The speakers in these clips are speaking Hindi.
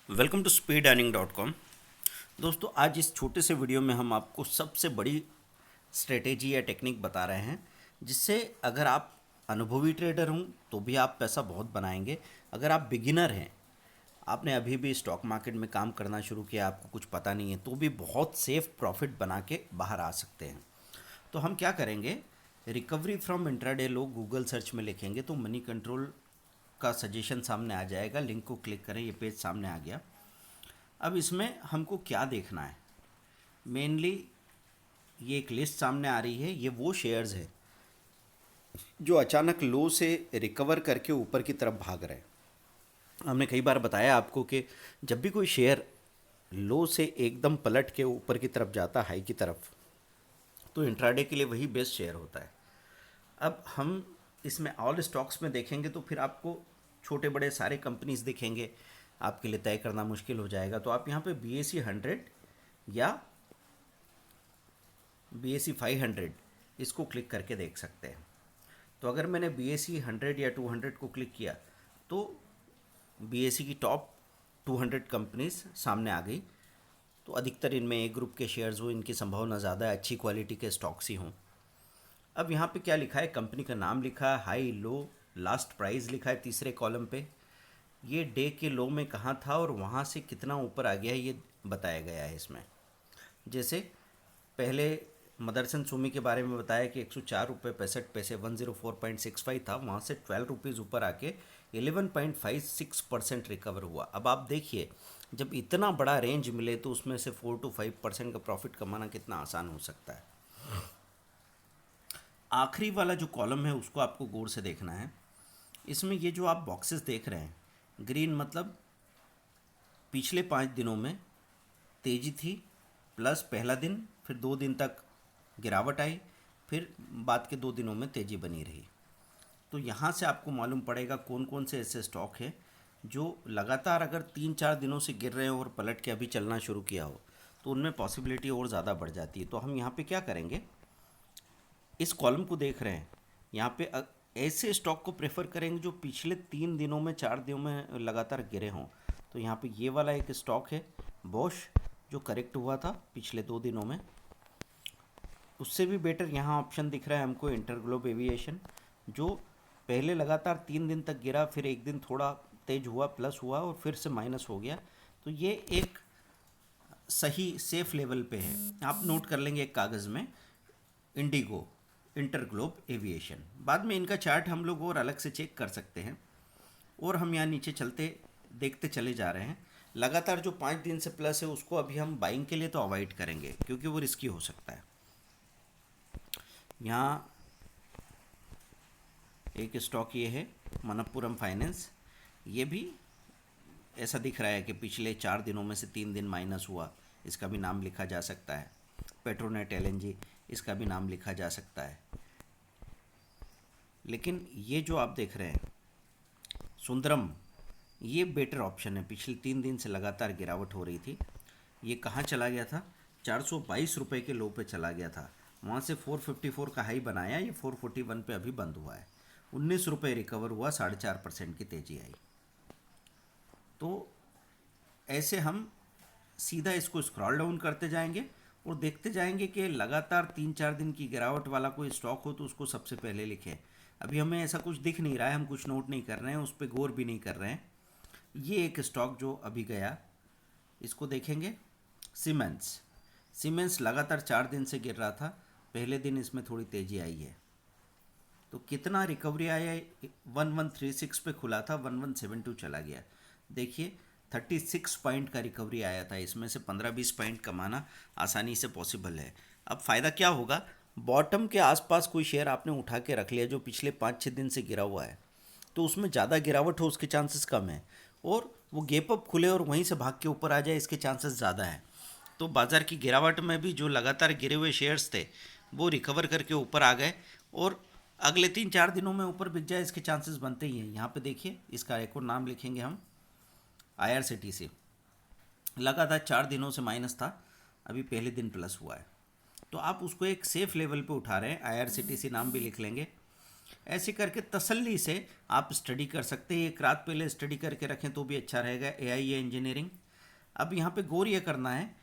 Welcome to speed earning.com। दोस्तों, आज इस छोटे से वीडियो में हम आपको सबसे बड़ी स्ट्रेटेजी या टेक्निक बता रहे हैं, जिससे अगर आप अनुभवी ट्रेडर हों तो भी आप पैसा बहुत बनाएंगे। अगर आप बिगिनर हैं, आपने अभी भी स्टॉक मार्केट में काम करना शुरू किया, आपको कुछ पता नहीं है, तो भी बहुत सेफ प्रॉफिट बना के बाहर आ सकते हैं। तो हम क्या करेंगे, recovery from intraday low Google search में लिखेंगे तो मनी कंट्रोल का सजेशन सामने आ जाएगा। लिंक को क्लिक करें, ये पेज सामने आ गया। अब इसमें हमको क्या देखना है, मेनली ये एक लिस्ट सामने आ रही है। ये वो शेयर्स है जो अचानक लो से रिकवर करके ऊपर की तरफ भाग रहे हैं। हमने कई बार बताया आपको कि जब भी कोई शेयर लो से एकदम पलट के ऊपर की तरफ जाता है, हाई की तरफ, तो इंट्राडे के लिए वही बेस्ट शेयर होता है। अब हम इसमें ऑल स्टॉक्स में देखेंगे तो फिर आपको छोटे बड़े सारे कंपनीज दिखेंगे, आपके लिए तय करना मुश्किल हो जाएगा। तो आप यहाँ पे BSE 100 या BSE 500 इसको क्लिक करके देख सकते हैं। तो अगर मैंने BSE 100 या 200 को क्लिक किया तो BSE की टॉप 200 कंपनीज सामने आ गई। तो अधिकतर इनमें ए ग्रुप के शेयर्स हो, इनकी संभावना ज़्यादा है, अच्छी क्वालिटी के स्टॉक्स ही हों। अब यहाँ पे क्या लिखा है, कंपनी का नाम लिखा है, हाई लो लास्ट प्राइस लिखा है तीसरे कॉलम पे, ये डे के लो में कहाँ था और वहाँ से कितना ऊपर आ गया है ये बताया गया है इसमें। जैसे पहले मदरसन सुमी के बारे में बताया कि 104 रुपये 65 पैसे 104.65 था, वहाँ से 12 रुपीज़ ऊपर आके 11.56% रिकवर हुआ। अब आप देखिए, जब इतना बड़ा रेंज मिले तो उसमें से 4 to 5% का प्रॉफिट कमाना कितना आसान हो सकता है। आखिरी वाला जो कॉलम है उसको आपको गौर से देखना है। इसमें ये जो आप बॉक्सेस देख रहे हैं, ग्रीन मतलब पिछले 5 दिनों में तेज़ी थी, प्लस पहला दिन, फिर 2 दिन तक गिरावट आई, फिर बाद के 2 दिनों में तेज़ी बनी रही। तो यहाँ से आपको मालूम पड़ेगा कौन कौन से ऐसे स्टॉक हैं जो लगातार अगर 3-4 दिनों से गिर रहे हो और पलट के अभी चलना शुरू किया हो तो उनमें पॉसिबिलिटी और ज़्यादा बढ़ जाती है। तो हम यहाँ पे क्या करेंगे, इस कॉलम को देख रहे हैं, यहाँ पे ऐसे स्टॉक को प्रेफर करेंगे जो पिछले 3 दिनों में 4 दिनों में लगातार गिरे हों। तो यहाँ पे ये वाला एक स्टॉक है बॉश, जो करेक्ट हुआ था पिछले 2 दिनों में। उससे भी बेटर यहाँ ऑप्शन दिख रहा है हमको इंटरग्लोब एविएशन, जो पहले लगातार 3 दिन तक गिरा, फिर एक दिन थोड़ा तेज हुआ, प्लस हुआ और फिर से माइनस हो गया। तो ये एक सही सेफ लेवल पे है। आप नोट कर लेंगे एक कागज़ में, इंडिगो, इंटरग्लोब एविएशन। बाद में इनका चार्ट हम लोग और अलग से चेक कर सकते हैं। और हम यहाँ नीचे चलते देखते चले जा रहे हैं। लगातार जो 5 दिन से प्लस है उसको अभी हम बाइंग के लिए तो अवॉइड करेंगे क्योंकि वो रिस्की हो सकता है। यहाँ एक स्टॉक ये है मनप्पुरम फाइनेंस, ये भी ऐसा दिख रहा है कि पिछले 4 दिनों में से 3 दिन माइनस हुआ, इसका भी नाम लिखा जा सकता है। पेट्रोनेट LNG, इसका भी नाम लिखा जा सकता है। लेकिन ये जो आप देख रहे हैं सुंदरम, ये बेटर ऑप्शन है। पिछले 3 दिन से लगातार गिरावट हो रही थी, ये कहाँ चला गया था, 422 रुपये के लो पे चला गया था, वहाँ से 454 का हाई बनाया, ये 441 पे अभी बंद हुआ है। 19 रुपये रिकवर हुआ, 4.5% की तेज़ी आई। तो ऐसे हम सीधा इसको स्क्रॉल डाउन करते जाएंगे और देखते जाएंगे कि लगातार 3-4 दिन की गिरावट वाला कोई स्टॉक हो तो उसको सबसे पहले लिखें। अभी हमें ऐसा कुछ दिख नहीं रहा है, हम कुछ नोट नहीं कर रहे हैं, उस पर गौर भी नहीं कर रहे हैं। ये एक स्टॉक जो अभी गया, इसको देखेंगे, सीमेंस। सीमेंस लगातार 4 दिन से गिर रहा था, पहले दिन इसमें थोड़ी तेज़ी आई है। तो कितना रिकवरी आया, 1136 पे खुला था, 1172 चला गया। देखिए 36 पॉइंट का रिकवरी आया था, इसमें से 15-20 पॉइंट कमाना आसानी से पॉसिबल है। अब फ़ायदा क्या होगा, बॉटम के आसपास कोई शेयर आपने उठा के रख लिया जो पिछले 5-6 दिन से गिरा हुआ है, तो उसमें ज़्यादा गिरावट हो उसके चांसेस कम है, और वो गैप अप खुले और वहीं से भाग के ऊपर आ जाए इसके चांसेस ज़्यादा हैं। तो बाज़ार की गिरावट में भी जो लगातार गिरे हुए शेयर्स थे वो रिकवर करके ऊपर आ गए, और अगले 3-4 दिनों में ऊपर बिक जाए इसके चांसेस बनते ही हैं। यहाँ पे देखिए, इसका एक और नाम लिखेंगे हम, IRCTC। लगातार 4 दिनों से माइनस था, अभी पहले दिन प्लस हुआ है। तो आप उसको एक सेफ लेवल पे उठा रहे हैं, IRCTC नाम भी लिख लेंगे। ऐसे करके तसल्ली से आप स्टडी कर सकते हैं। एक रात पहले स्टडी करके रखें तो भी अच्छा रहेगा, एआई या इंजीनियरिंग। अब यहाँ पे गौर ये करना है,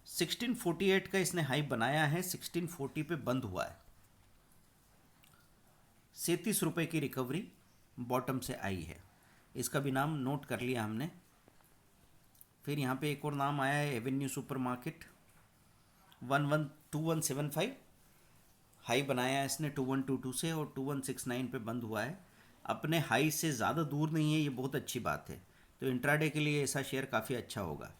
1648 का इसने हाई बनाया है, 1640 पे बंद हुआ है, 37 रुपये की रिकवरी बॉटम से आई है। इसका भी नाम नोट कर लिया हमने। फिर यहाँ पे एक और नाम आया है, एवेन्यू सुपर मार्केट, 212175 हाई बनाया है इसने 2122 से, और 2169 पे बंद हुआ है। अपने हाई से ज़्यादा दूर नहीं है, ये बहुत अच्छी बात है। तो इंट्राडे के लिए ऐसा शेयर काफ़ी अच्छा होगा।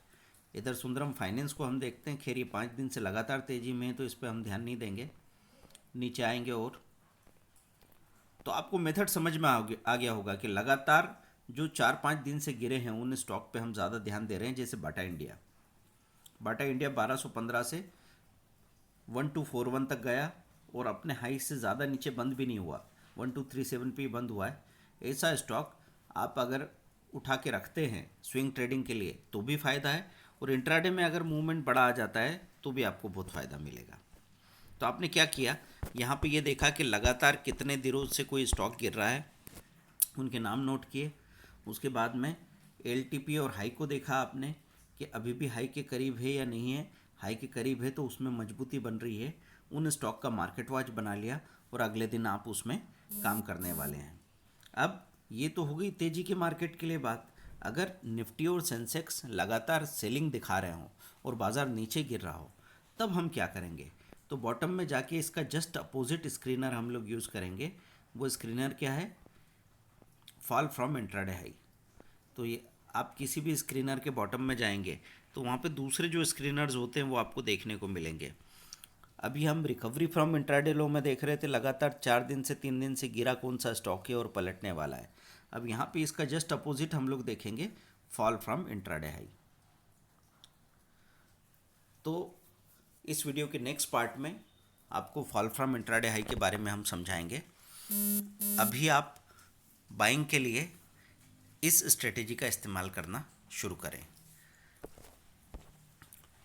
इधर सुंदरम फाइनेंस को हम देखते हैं। खैर ये 5 दिन से लगातार तेज़ी में है, तो इस पर हम ध्यान नहीं देंगे, नीचे आएंगे। और तो आपको मेथड समझ में आ गया होगा कि लगातार जो 4-5 दिन से गिरे हैं उन स्टॉक पे हम ज़्यादा ध्यान दे रहे हैं। जैसे बाटा इंडिया, 1215 से 1241 तक गया और अपने हाई से ज़्यादा नीचे बंद भी नहीं हुआ, 1237 पे ही बंद हुआ है। ऐसा स्टॉक आप अगर उठा के रखते हैं स्विंग ट्रेडिंग के लिए तो भी फ़ायदा है, और इंट्राडे में अगर मूवमेंट बड़ा आ जाता है तो भी आपको बहुत फ़ायदा मिलेगा। तो आपने क्या किया, यहाँ पे ये देखा कि लगातार कितने दिनों से कोई स्टॉक गिर रहा है, उनके नाम नोट किए। उसके बाद में एलटीपी और हाई को देखा आपने कि अभी भी हाई के करीब है या नहीं है। हाई के करीब है तो उसमें मजबूती बन रही है, उन स्टॉक का मार्केट वॉच बना लिया और अगले दिन आप उसमें काम करने वाले हैं। अब ये तो हो गई तेज़ी के मार्केट के लिए बात। अगर निफ्टी और सेंसेक्स लगातार सेलिंग दिखा रहे हों और बाज़ार नीचे गिर रहा हो, तब हम क्या करेंगे, तो बॉटम में जाके इसका जस्ट अपोजिट स्क्रीनर हम लोग यूज़ करेंगे। वो स्क्रीनर क्या है, फॉल फ्रॉम इंट्राडे हाई। तो ये आप किसी भी स्क्रीनर के बॉटम में जाएंगे तो वहाँ पे दूसरे जो स्क्रीनर्स होते हैं वो आपको देखने को मिलेंगे। अभी हम रिकवरी फ्रॉम इंट्राडे लो में देख रहे थे, लगातार 4 दिन से 3 दिन से गिरा कौन सा स्टॉक है और पलटने वाला है। अब यहाँ पे इसका जस्ट अपोजिट हम लोग देखेंगे, फॉल फ्रॉम इंट्राडे हाई। तो इस वीडियो के नेक्स्ट पार्ट में आपको फॉल फ्रॉम इंट्राडे हाई के बारे में हम समझाएंगे। अभी आप बाइंग के लिए इस स्ट्रेटेजी का इस्तेमाल करना शुरू करें।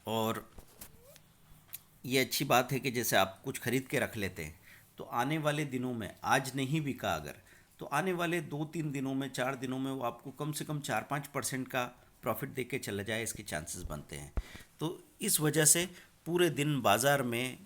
और ये अच्छी बात है कि जैसे आप कुछ खरीद के रख लेते हैं तो आने वाले दिनों में, आज नहीं बिका अगर, तो आने वाले 2-3 दिनों में, 4 दिनों में वो आपको कम से कम 4-5% का प्रॉफिट दे के चला जाए, इसके चांसेस बनते हैं। तो इस वजह से पूरे दिन बाज़ार में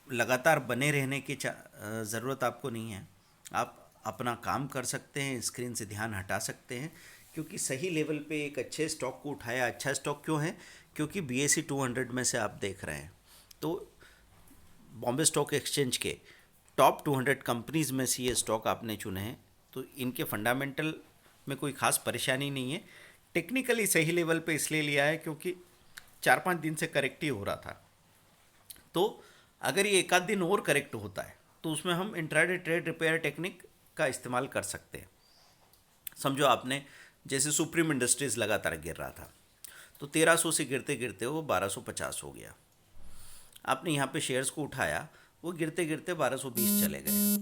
लगातार बने रहने की ज़रूरत आपको नहीं है। आप अपना काम कर सकते हैं, स्क्रीन से ध्यान हटा सकते हैं, क्योंकि सही लेवल पे एक अच्छे स्टॉक को उठाया। अच्छा स्टॉक क्यों है, क्योंकि BSE 200 में से आप देख रहे हैं तो बॉम्बे स्टॉक एक्सचेंज के टॉप 200 कंपनीज़ में से ये स्टॉक आपने चुने हैं। तो इनके फंडामेंटल में कोई ख़ास परेशानी नहीं है। टेक्निकली सही लेवल पे इसलिए लिया है क्योंकि 4-5 दिन से करेक्ट ही हो रहा था। तो अगर ये एक आध दिन और करेक्ट होता है तो उसमें हम इंट्राडे ट्रेड रिपेयर टेक्निक का इस्तेमाल कर सकते हैं। समझो आपने, जैसे सुप्रीम इंडस्ट्रीज़ लगातार गिर रहा था तो 1300 से गिरते गिरते वो 1250 हो गया। आपने यहाँ पे शेयर्स को उठाया, वो गिरते गिरते 1220 चले गए।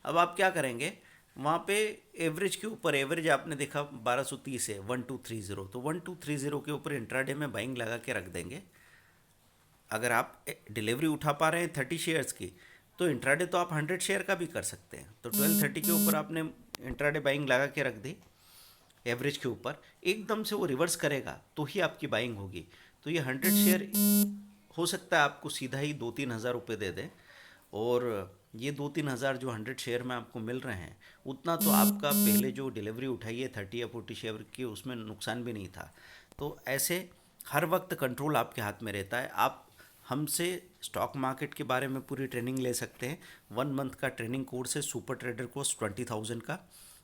अब आप क्या करेंगे, वहाँ पे एवरेज के ऊपर, एवरेज आपने देखा 1230 है, 1230, तो 1230 के ऊपर इंट्राडे में बाइंग लगा के रख देंगे। अगर आप डिलीवरी उठा पा रहे हैं 30 शेयर्स की, तो इंट्राडे तो आप 100 शेयर का भी कर सकते हैं। तो 1230 के ऊपर आपने इंट्राडे बाइंग लगा के रख दी, एवरेज के ऊपर एकदम से वो रिवर्स करेगा तो ही आपकी बाइंग होगी। तो ये 100 शेयर हो सकता है आपको सीधा ही 2-3 हज़ार रुपये दे दें, और ये 2-3 हज़ार जो 100 शेयर में आपको मिल रहे हैं, उतना तो आपका पहले जो डिलीवरी उठाई है 30 या 40 शेयर की, उसमें नुकसान भी नहीं था। तो ऐसे हर वक्त कंट्रोल आपके हाथ में रहता है। आप हमसे स्टॉक मार्केट के बारे में पूरी ट्रेनिंग ले सकते हैं। 1 मंथ का ट्रेनिंग कोर्स है, सुपर ट्रेडर कोर्स 20,000 का,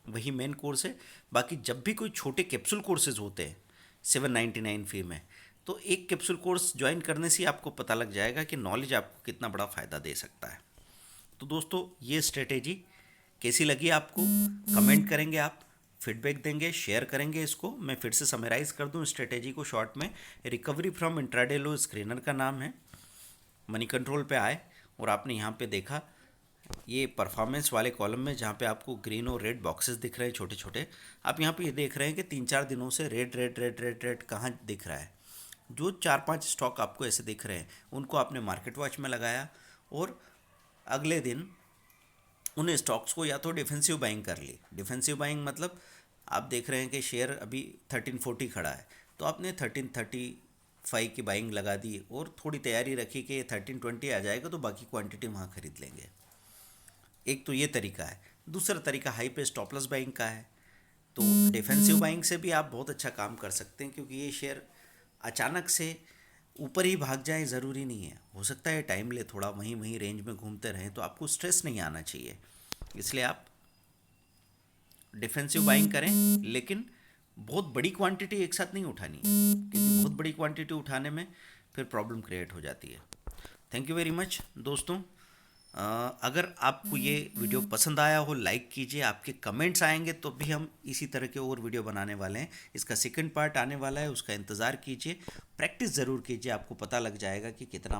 वही मेन कोर्स है। बाकी जब भी कोई छोटे कैप्सूल कोर्सेज होते हैं 799 फी में, तो एक कैप्सूल कोर्स ज्वाइन करने से ही आपको पता लग जाएगा कि नॉलेज आपको कितना बड़ा फ़ायदा दे सकता है। तो दोस्तों, ये स्ट्रेटेजी कैसी लगी आपको, कमेंट करेंगे आप, फीडबैक देंगे, शेयर करेंगे इसको। मैं फिर से समराइज़ कर दूं स्ट्रेटेजी को शॉर्ट में। Recovery from intraday low screener का नाम है। मनी कंट्रोल पे आए और आपने यहाँ पे देखा ये परफॉर्मेंस वाले कॉलम में, जहाँ पे आपको ग्रीन और रेड बॉक्सेस दिख रहे हैं छोटे छोटे, आप यहाँ पे ये देख रहे हैं कि 3-4 दिनों से red red red red red कहाँ दिख रहा है। जो 4-5 स्टॉक आपको ऐसे दिख रहे हैं उनको आपने मार्केट वॉच में लगाया, और अगले दिन उन स्टॉक्स को या तो डिफेंसिव बाइंग कर ली। डिफेंसिव बाइंग मतलब आप देख रहे हैं कि शेयर अभी 1340 खड़ा है, तो आपने 1335 की बाइंग लगा दी और थोड़ी तैयारी रखी कि 1320 आ जाएगा तो बाकी क्वांटिटी वहाँ खरीद लेंगे। एक तो ये तरीका है। दूसरा तरीका हाई पे स्टॉप लॉस बाइंग का है। तो डिफेंसिव बाइंग से भी आप बहुत अच्छा काम कर सकते हैं, क्योंकि ये शेयर अचानक से ऊपर ही भाग जाए ज़रूरी नहीं है, हो सकता है टाइम ले, थोड़ा वहीं वहीं रेंज में घूमते रहें, तो आपको स्ट्रेस नहीं आना चाहिए। इसलिए आप डिफेंसिव बाइंग करें, लेकिन बहुत बड़ी क्वांटिटी एक साथ नहीं उठानी है, क्योंकि बहुत बड़ी क्वांटिटी उठाने में फिर प्रॉब्लम क्रिएट हो जाती है। थैंक यू वेरी मच दोस्तों। अगर आपको ये वीडियो पसंद आया हो, लाइक कीजिए। आपके कमेंट्स आएंगे तो भी हम इसी तरह के और वीडियो बनाने वाले हैं। इसका सेकंड पार्ट आने वाला है, उसका इंतज़ार कीजिए। प्रैक्टिस ज़रूर कीजिए, आपको पता लग जाएगा कि कितना